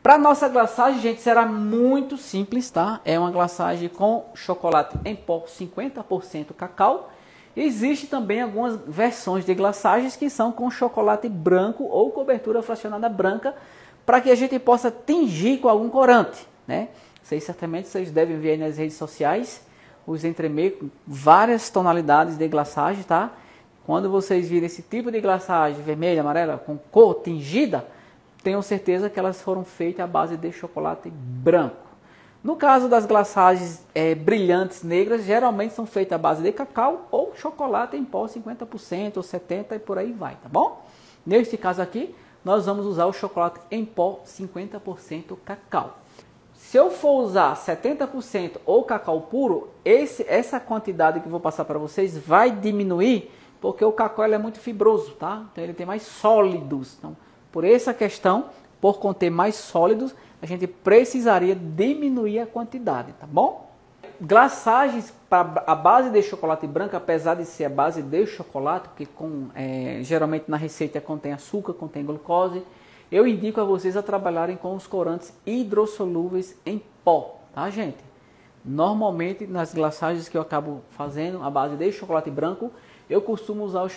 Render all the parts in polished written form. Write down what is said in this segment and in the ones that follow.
Para nossa glaçagem, gente, será muito simples, tá? É uma glaçagem com chocolate em pó 50% cacau. Existe também algumas versões de glaçagens que são com chocolate branco ou cobertura fracionada branca, para que a gente possa tingir com algum corante, né? Certamente vocês devem ver aí nas redes sociais os entremeios com várias tonalidades de glaçagem, tá? Quando vocês virem esse tipo de glaçagem vermelha, amarela, com cor tingida, tenho certeza que elas foram feitas à base de chocolate branco. No caso das glaçagens brilhantes negras, geralmente são feitas à base de cacau ou chocolate em pó 50% ou 70% e por aí vai, tá bom? Neste caso aqui, nós vamos usar o chocolate em pó 50% cacau. Se eu for usar 70% ou cacau puro, essa quantidade que eu vou passar para vocês vai diminuir, porque o cacau é muito fibroso, tá? Então ele tem mais sólidos. Então, por essa questão, por conter mais sólidos, a gente precisaria diminuir a quantidade, tá bom? Glaçagens para a base de chocolate branco, apesar de ser a base de chocolate, porque geralmente na receita contém açúcar, contém glucose, eu indico a vocês a trabalharem com os corantes hidrossolúveis em pó, tá, gente? Normalmente nas glaçagens que eu acabo fazendo a base de chocolate branco, eu costumo usar os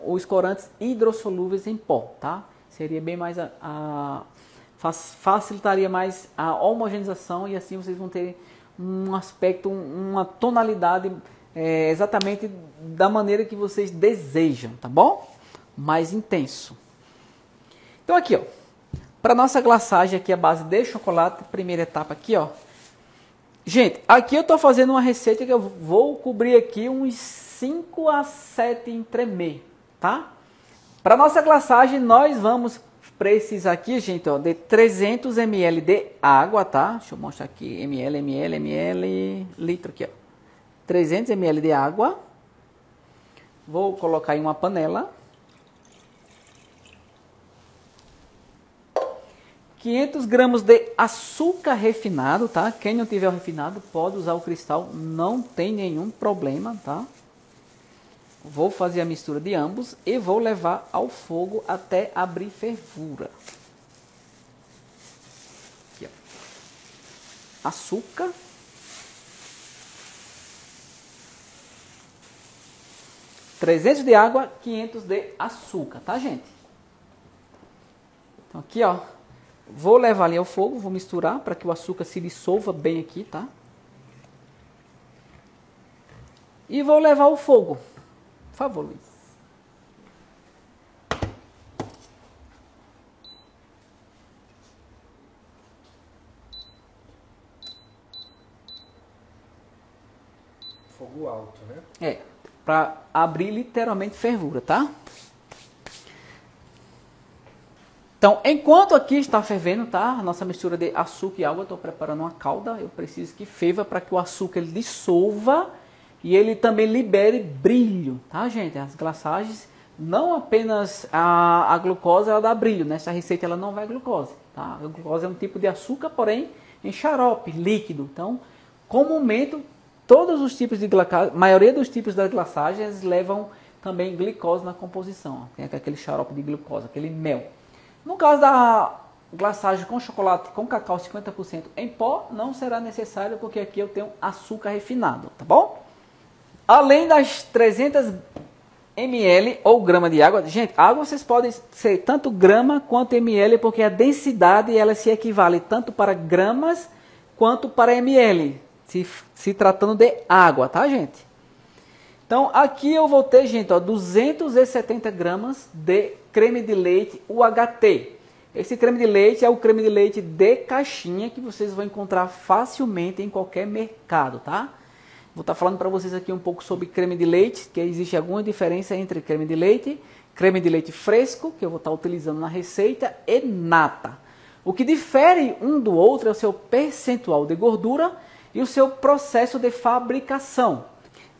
os corantes hidrossolúveis em pó, tá? Seria bem mais facilitaria mais a homogeneização e assim vocês vão ter um aspecto, uma tonalidade exatamente da maneira que vocês desejam, tá bom? Mais intenso. Então aqui, ó, para nossa glaçagem aqui a base de chocolate, primeira etapa aqui, ó. Gente, aqui eu tô fazendo uma receita que eu vou cobrir aqui uns 5 a 7 entremeios, tá? Para nossa glaçagem nós vamos precisar aqui, gente, ó, de 300 ml de água, tá? Deixa eu mostrar aqui, ml, litro aqui, ó. 300 ml de água. Vou colocar em uma panela. 500 gramas de açúcar refinado, tá? Quem não tiver o refinado pode usar o cristal, não tem nenhum problema, tá? Vou fazer a mistura de ambos e vou levar ao fogo até abrir fervura. Aqui, ó. Açúcar. ,300 de água, 500 de açúcar, tá, gente? Então aqui, ó. Vou levar ali ao fogo, vou misturar para que o açúcar se dissolva bem aqui, tá? E vou levar ao fogo. Por favor, Luiz. Fogo alto, né? Para abrir literalmente fervura, tá? Então, enquanto aqui está fervendo, tá? A nossa mistura de açúcar e água, estou preparando uma calda. Eu preciso que ferva para que o açúcar ele dissolva e ele também libere brilho, tá, gente? As glaçagens, não apenas a glucose, ela dá brilho. Nessa receita ela não vai glucose, tá? A glucose é um tipo de açúcar, porém em xarope, líquido. Então, comumente, todos os tipos de glaçagem, a maioria dos tipos das glaçagens levam também glicose na composição. Ó. Tem aquele xarope de glucose, aquele mel. No caso da glaçagem com chocolate com cacau 50% em pó, não será necessário porque aqui eu tenho açúcar refinado, tá bom? Além das 300 ml ou grama de água, gente, água vocês podem ser tanto grama quanto ml, porque a densidade ela se equivale tanto para gramas quanto para ml, se tratando de água, tá, gente? Então, aqui eu vou ter, gente, ó, 270 gramas de creme de leite UHT. Esse creme de leite é o creme de leite de caixinha que vocês vão encontrar facilmente em qualquer mercado, tá? Vou estar falando para vocês aqui um pouco sobre creme de leite, que existe alguma diferença entre creme de leite fresco, que eu vou estar utilizando na receita, e nata. O que difere um do outro é o seu percentual de gordura e o seu processo de fabricação.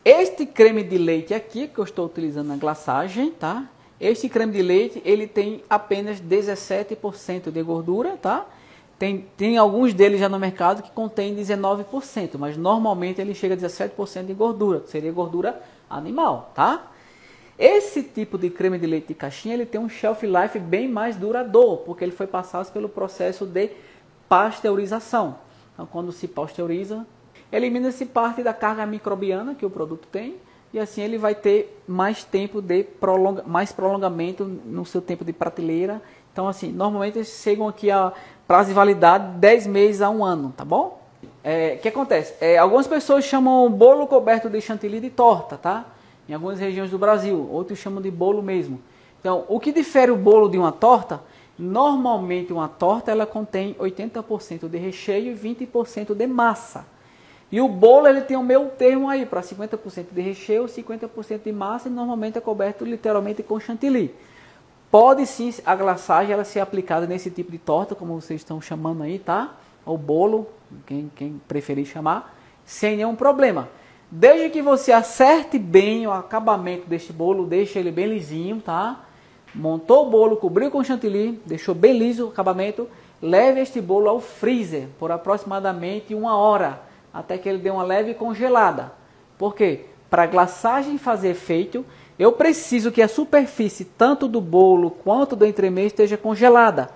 Este creme de leite aqui, que eu estou utilizando na glaçagem, tá? Este creme de leite, ele tem apenas 17% de gordura, tá? Tem alguns deles já no mercado que contém 19%, mas normalmente ele chega a 17% de gordura, que seria gordura animal, tá? Esse tipo de creme de leite de caixinha, ele tem um shelf life bem mais duradouro, porque ele foi passado pelo processo de pasteurização. Então, quando se pasteuriza, elimina-se parte da carga microbiana que o produto tem, e assim ele vai ter mais tempo de mais prolongamento no seu tempo de prateleira. Então, assim, normalmente eles chegam aqui a prazo de validade 10 meses a 1 ano, tá bom? O que acontece? Algumas pessoas chamam bolo coberto de chantilly de torta, tá? Em algumas regiões do Brasil, outros chamam de bolo mesmo. Então, o que difere o bolo de uma torta? Normalmente uma torta ela contém 80% de recheio e 20% de massa. E o bolo ele tem o meio termo aí, para 50% de recheio, 50% de massa, e normalmente é coberto literalmente com chantilly. Pode sim a glaçagem ela ser aplicada nesse tipo de torta, como vocês estão chamando aí, tá? Ou bolo, quem preferir chamar, sem nenhum problema. Desde que você acerte bem o acabamento deste bolo, deixe ele bem lisinho, tá? Montou o bolo, cobriu com chantilly, deixou bem liso o acabamento, leve este bolo ao freezer por aproximadamente 1 hora. Até que ele dê uma leve congelada. Por quê? Para a glaçagem fazer efeito, eu preciso que a superfície, tanto do bolo quanto do entremeio, esteja congelada.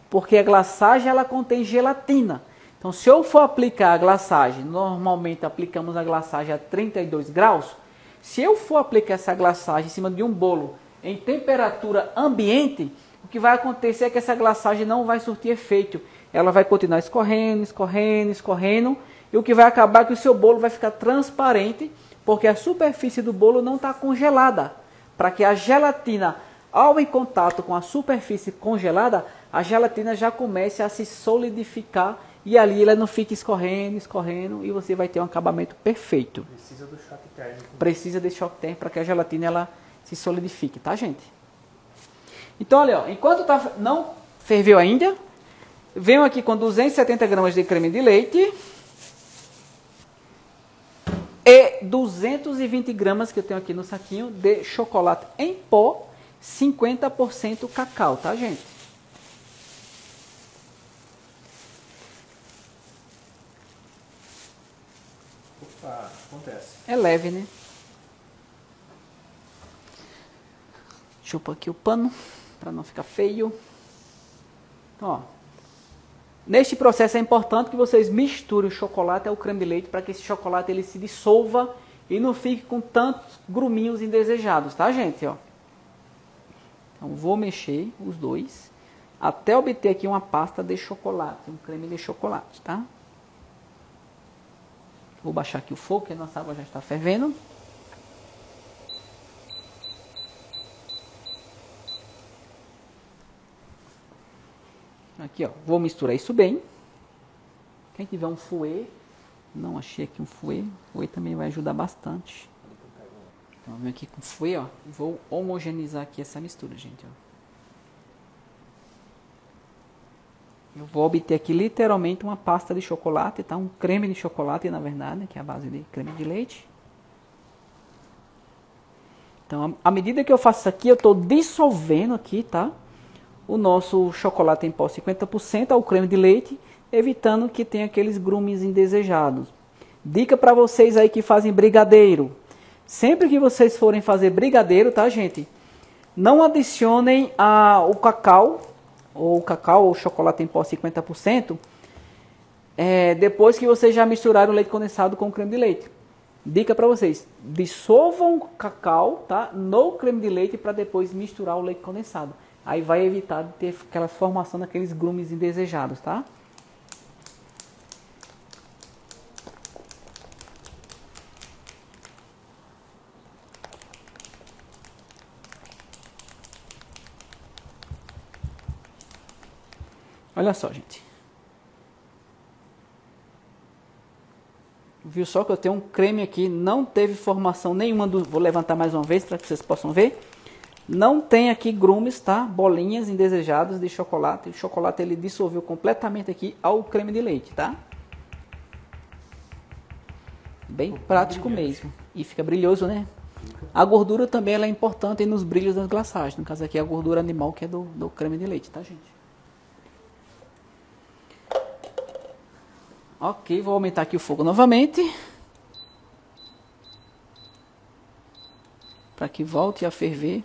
Porque a glaçagem ela contém gelatina. Então, se eu for aplicar a glaçagem, normalmente aplicamos a glaçagem a 32 graus. Se eu for aplicar essa glaçagem em cima de um bolo em temperatura ambiente, o que vai acontecer é que essa glaçagem não vai surtir efeito. Ela vai continuar escorrendo, escorrendo, escorrendo. E o que vai acabar é que o seu bolo vai ficar transparente, porque a superfície do bolo não está congelada. Para que a gelatina, ao em contato com a superfície congelada, a gelatina já comece a se solidificar e ali ela não fica escorrendo, escorrendo, e você vai ter um acabamento perfeito. Precisa do choque térmico. Precisa de choque térmico para que a gelatina ela se solidifique, tá, gente? Então, olha, ó, enquanto não ferveu ainda, venho aqui com 270 gramas de creme de leite e 220 gramas que eu tenho aqui no saquinho de chocolate em pó, 50% cacau, tá, gente? Opa, acontece. É leve, né? Deixa eu pôr aqui o pano para não ficar feio. Então, ó, neste processo é importante que vocês misturem o chocolate ao creme de leite para que esse chocolate ele se dissolva e não fique com tantos gruminhos indesejados, tá, gente? Ó. Então, vou mexer os dois até obter aqui uma pasta de chocolate, um creme de chocolate, tá? Vou baixar aqui o fogo, porque a nossa água já está fervendo. Aqui, ó, vou misturar isso bem. Quem tiver um fouet, não achei aqui um fouet, o fouet também vai ajudar bastante. Então, eu venho aqui com o fouet, ó, e vou homogeneizar aqui essa mistura, gente, ó. Eu vou obter aqui literalmente uma pasta de chocolate, tá? Um creme de chocolate, na verdade, que é a base de creme de leite. Então, à medida que eu faço isso aqui, eu estou dissolvendo aqui, tá? O nosso chocolate em pó 50% ao creme de leite, evitando que tenha aqueles grumes indesejados. Dica para vocês aí que fazem brigadeiro. Sempre que vocês forem fazer brigadeiro, tá, gente? Não adicionem o cacau ou chocolate em pó 50%, depois que vocês já misturaram o leite condensado com o creme de leite. Dica para vocês, dissolvam o cacau, tá, no creme de leite para depois misturar o leite condensado. Aí vai evitar de ter aquela formação daqueles grumes indesejados, tá? Olha só, gente. Viu só que eu tenho um creme aqui, não teve formação nenhuma vou levantar mais uma vez para que vocês possam ver. Não tem aqui grumes, tá? Bolinhas indesejadas de chocolate. O chocolate ele dissolveu completamente aqui ao creme de leite, tá? Bem prático mesmo. E fica brilhoso, né? A gordura também ela é importante nos brilhos das glaçagens. No caso aqui a gordura animal que é do creme de leite, tá, gente? Ok, vou aumentar aqui o fogo novamente. para que volte a ferver.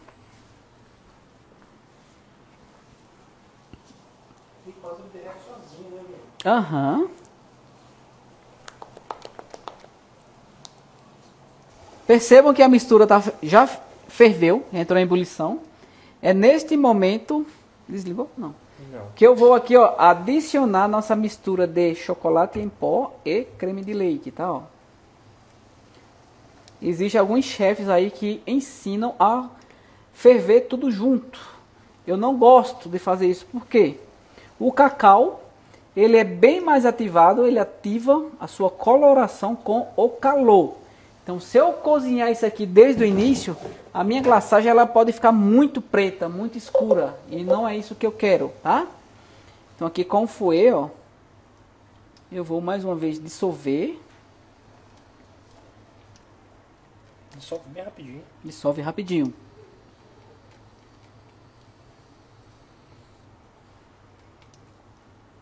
E quase ele derrete sozinho, né, amigo? Aham. Percebam que a mistura já ferveu, entrou em ebulição. É neste momento... Desligou? Não. Não. Que eu vou aqui, ó, adicionar nossa mistura de chocolate em pó e creme de leite, tá, ó. Existem alguns chefes aí que ensinam a ferver tudo junto. Eu não gosto de fazer isso, por quê? O cacau, ele é bem mais ativado, ele ativa a sua coloração com o calor. Então, se eu cozinhar isso aqui desde o início, a minha glaçagem ela pode ficar muito preta, muito escura. E não é isso que eu quero, tá? Então, aqui com o fouet, ó, eu vou mais uma vez dissolver. Dissolve bem rapidinho. Dissolve rapidinho.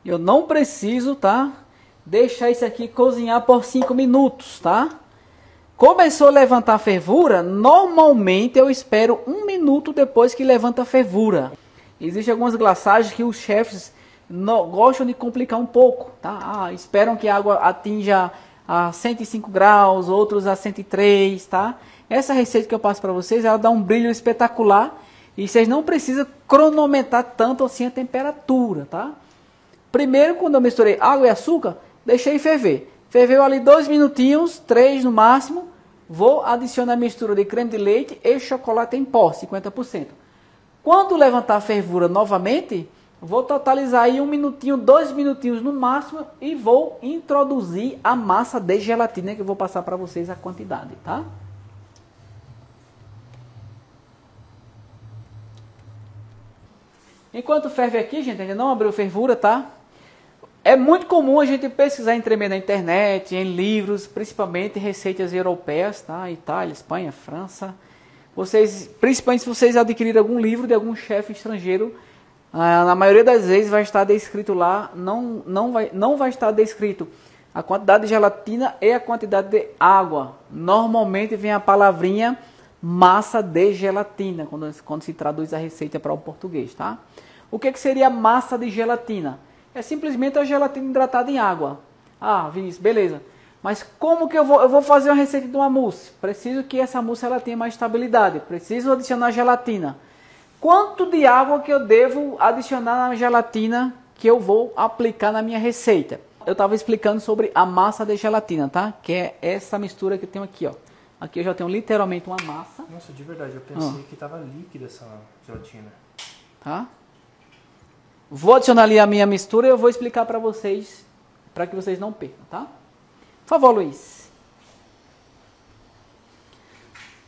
Eu não preciso, tá? Deixar isso aqui cozinhar por 5 minutos, tá? Começou a levantar a fervura, normalmente eu espero 1 minuto depois que levanta a fervura. Existem algumas glaçagens que os chefes gostam de complicar um pouco, tá? Esperam que a água atinja a 105 graus, outros a 103, tá? Essa receita que eu passo para vocês, ela dá um brilho espetacular e vocês não precisam cronometrar tanto assim a temperatura, tá? Primeiro, quando eu misturei água e açúcar, deixei ferver. Ferveu ali 2 minutinhos, 3 no máximo. Vou adicionar a mistura de creme de leite e chocolate em pó, 50%. Quando levantar a fervura novamente, vou totalizar aí 1 minutinho, 2 minutinhos no máximo e vou introduzir a massa de gelatina que eu vou passar para vocês a quantidade, tá? Enquanto ferve aqui, gente, ainda não abriu fervura, tá? É muito comum a gente pesquisar entremer na internet, em livros, principalmente receitas europeias, tá? Itália, Espanha, França. Vocês, principalmente se vocês adquirirem algum livro de algum chefe estrangeiro, na maioria das vezes vai estar descrito lá, não vai estar descrito a quantidade de gelatina e a quantidade de água. Normalmente vem a palavrinha massa de gelatina, quando se traduz a receita para o português, tá? O que seria massa de gelatina? É simplesmente a gelatina hidratada em água. Ah, Vinícius, beleza. Mas como que eu vou fazer uma receita de uma mousse? Preciso que essa mousse ela tenha mais estabilidade. Preciso adicionar gelatina. Quanto de água que eu devo adicionar na gelatina que eu vou aplicar na minha receita? Eu estava explicando sobre a massa de gelatina, tá? Que é essa mistura que eu tenho aqui, ó. Aqui eu já tenho literalmente uma massa. Nossa, de verdade, eu pensei que estava líquida essa gelatina. Tá? Vou adicionar ali a minha mistura e eu vou explicar para vocês, para que vocês não percam, tá? Por favor, Luiz.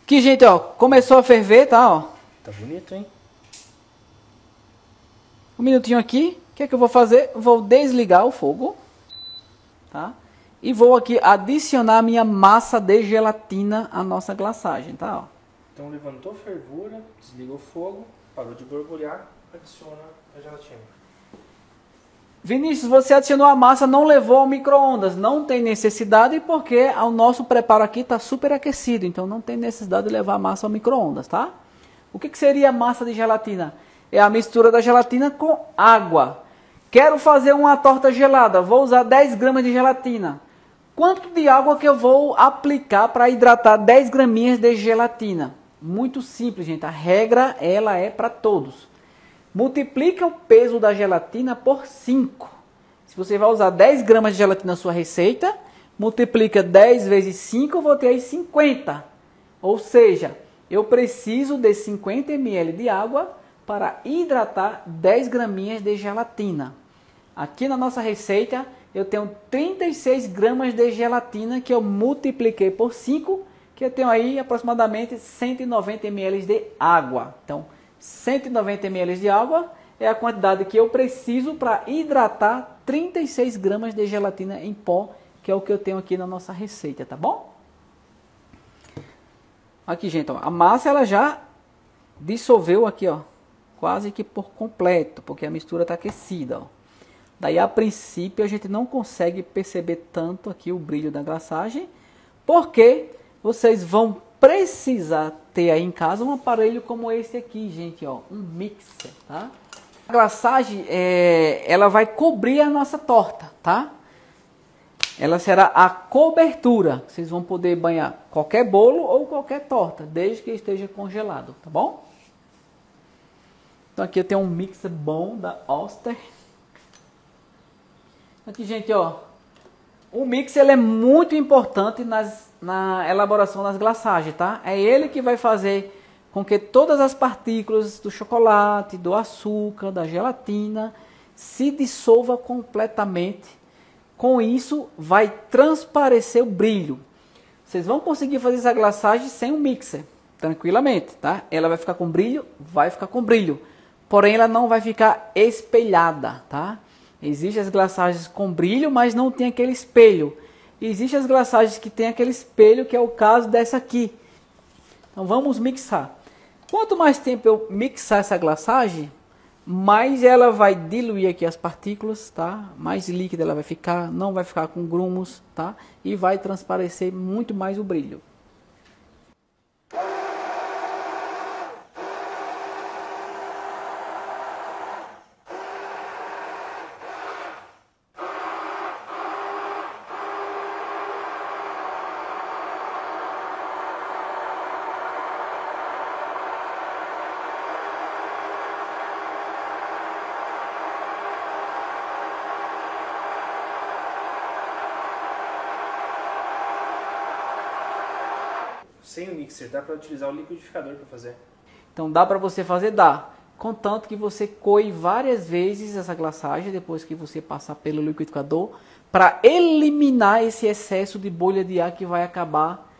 Aqui, gente, ó, começou a ferver, tá, ó. Tá bonito, hein? 1 minutinho aqui. O que é que eu vou fazer? Vou desligar o fogo, tá? E vou aqui adicionar a minha massa de gelatina à nossa glaçagem, tá, ó. Então levantou a fervura, desliga o fogo, parou de borbulhar, adiciona a gelatina. Vinícius, você adicionou a massa, não levou ao micro-ondas. Não tem necessidade porque o nosso preparo aqui está super aquecido. Então não tem necessidade de levar a massa ao micro-ondas, tá? O que seria a massa de gelatina? É a mistura da gelatina com água. Quero fazer uma torta gelada, vou usar 10 gramas de gelatina. Quanto de água que eu vou aplicar para hidratar 10 graminhas de gelatina? Muito simples, gente. A regra ela é para todos. Multiplica o peso da gelatina por 5. Se você vai usar 10 gramas de gelatina na sua receita, multiplica 10 vezes 5, eu vou ter aí 50. Ou seja, eu preciso de 50 ml de água para hidratar 10 graminhas de gelatina. Aqui na nossa receita, eu tenho 36 gramas de gelatina que eu multipliquei por 5, que eu tenho aí aproximadamente 190 ml de água. Então, 190 ml de água é a quantidade que eu preciso para hidratar 36 gramas de gelatina em pó, que é o que eu tenho aqui na nossa receita, tá bom? Aqui, gente, ó, a massa ela já dissolveu aqui, ó, quase que por completo, porque a mistura está aquecida, ó. Daí, a princípio, a gente não consegue perceber tanto aqui o brilho da glaçagem, porque vocês vão precisa ter aí em casa um aparelho como esse aqui, gente, ó, um mixer, tá? A glaçagem, ela vai cobrir a nossa torta, tá? Ela será a cobertura. Vocês vão poder banhar qualquer bolo ou qualquer torta, desde que esteja congelado, tá bom? Então aqui eu tenho um mixer bom da Oster. Aqui, gente, ó. O mixer ele é muito importante na elaboração das glaçagens, tá? É ele que vai fazer com que todas as partículas do chocolate, do açúcar, da gelatina se dissolva completamente. Com isso, vai transparecer o brilho. Vocês vão conseguir fazer essa glaçagem sem um mixer, tranquilamente, tá? Ela vai ficar com brilho? Vai ficar com brilho. Porém, ela não vai ficar espelhada, tá? Existem as glaçagens com brilho, mas não tem aquele espelho. Existem as glaçagens que tem aquele espelho, que é o caso dessa aqui. Então, vamos mixar. Quanto mais tempo eu mixar essa glaçagem, mais ela vai diluir aqui as partículas, tá? Mais líquida ela vai ficar, não vai ficar com grumos, tá? E vai transparecer muito mais o brilho. Sem o mixer, dá para utilizar o liquidificador para fazer? Então dá para você fazer, dá. Contanto que você coe várias vezes essa glaçagem depois que você passar pelo liquidificador, para eliminar esse excesso de bolha de ar que vai acabar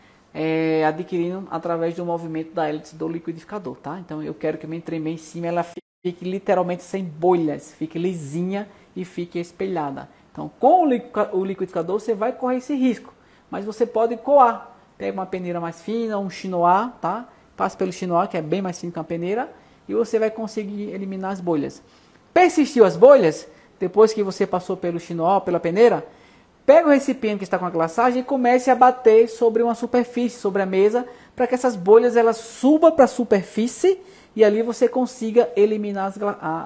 adquirindo através do movimento da hélice do liquidificador, tá? Então eu quero que a minha tremê em cima ela fique literalmente sem bolhas, fique lisinha e fique espelhada. Então com o liquidificador você vai correr esse risco, mas você pode coar. Pega uma peneira mais fina, um chinois, tá? Passa pelo chinois, que é bem mais fino que a peneira, e você vai conseguir eliminar as bolhas. Persistiu as bolhas, depois que você passou pelo chinois, pela peneira, pega o recipiente que está com a glaçagem e comece a bater sobre uma superfície, sobre a mesa, para que essas bolhas elas subam para a superfície e ali você consiga eliminar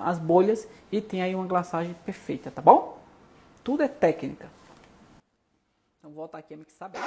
as bolhas e tenha aí uma glaçagem perfeita, tá bom? Tudo é técnica. Então vou voltar aqui a mixar bem.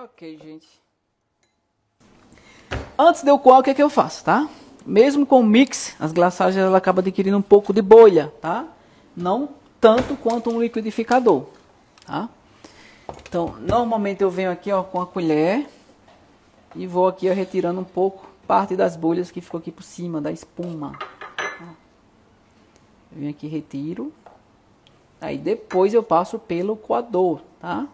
Ok, gente. Antes de eu coar, o que é que eu faço, tá? Mesmo com o mix, as glaçagens ela acaba adquirindo um pouco de bolha, tá? Não tanto quanto um liquidificador, tá? Então, normalmente eu venho aqui, ó, com a colher e vou aqui, ó, retirando um pouco parte das bolhas que ficou aqui por cima da espuma. Eu venho aqui, retiro. Aí depois eu passo pelo coador, tá?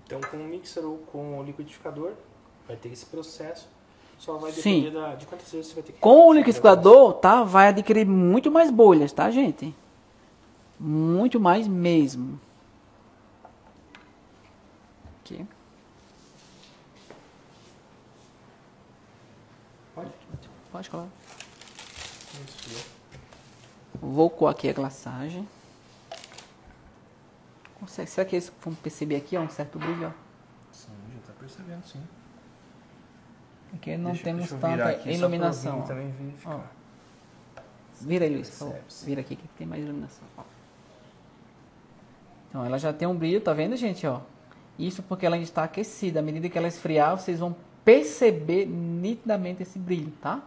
Então, com o mixer ou com o liquidificador, vai ter esse processo. Só vai depender de quantas vezes você vai ter que... Com o liquidificador, tá? Vai adquirir muito mais bolhas, tá, gente? Muito mais mesmo. Aqui. Pode colar. Vou coar aqui a glaçagem. Será que eles vão perceber aqui, ó, um certo brilho, ó? Sim. Você tá vendo, sim. Porque não temos deixa eu virar tanta aqui, iluminação. só pra eu também verificar. Vira aí, Luiz, por favor. Percebe-se. Vira aqui que tem mais iluminação. Ó. Então ela já tem um brilho, tá vendo, gente? Ó. Isso porque ela ainda está aquecida. À medida que ela esfriar, vocês vão perceber nitidamente esse brilho, tá?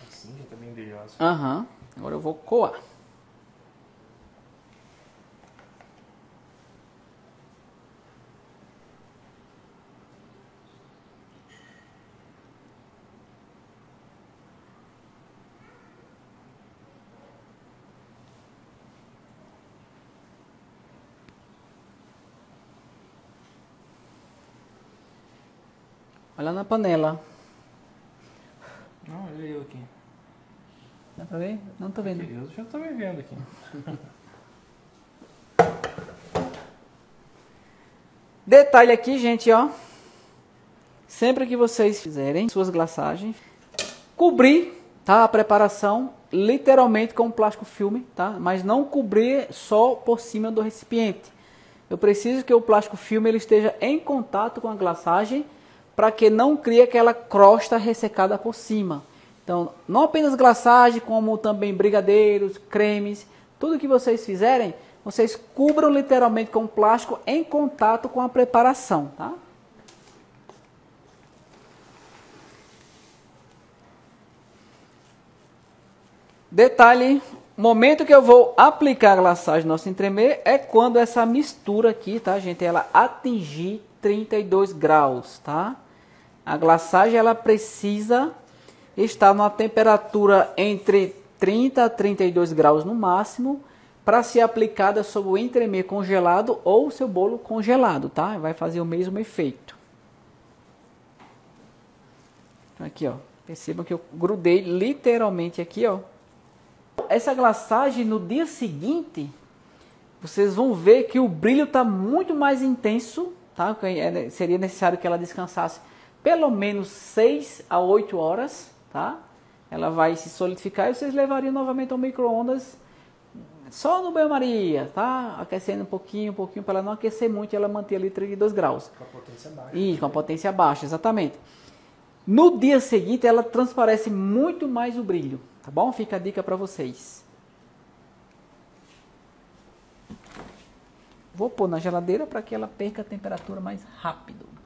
Assim já tá bem brilhosa. Aham. Agora eu vou coar. Olha na panela. Não, olha eu aqui. Dá pra ver? Não tô vendo. Eu já tô me vendo aqui. Detalhe aqui, gente, ó. Sempre que vocês fizerem suas glaçagens, cobrir, tá, a preparação literalmente com plástico filme, tá? Mas não cobrir só por cima do recipiente. Eu preciso que o plástico filme ele esteja em contato com a glaçagem para que não crie aquela crosta ressecada por cima. Então, não apenas glaçagem, como também brigadeiros, cremes, tudo que vocês fizerem, vocês cubram literalmente com plástico em contato com a preparação, tá? Detalhe, o momento que eu vou aplicar a glaçagem no nosso entremê é quando essa mistura aqui, tá, gente, ela atingir 32 graus, tá? A glaçagem ela precisa estar numa temperatura entre 30 a 32 graus no máximo para ser aplicada sobre o entremê congelado ou o seu bolo congelado, tá? Vai fazer o mesmo efeito. Aqui, ó. Percebam que eu grudei literalmente aqui, ó. Essa glaçagem no dia seguinte, vocês vão ver que o brilho está muito mais intenso, tá? Seria necessário que ela descansasse pelo menos 6 a 8 horas, tá? Ela vai se solidificar e vocês levariam novamente ao micro-ondas só no banho-maria, tá? Aquecendo um pouquinho para ela não aquecer muito e ela manter ali 32 graus. Com a potência baixa. Isso, com a potência baixa, exatamente. No dia seguinte ela transparece muito mais o brilho, tá bom? Fica a dica para vocês. Vou pôr na geladeira para que ela perca a temperatura mais rápido.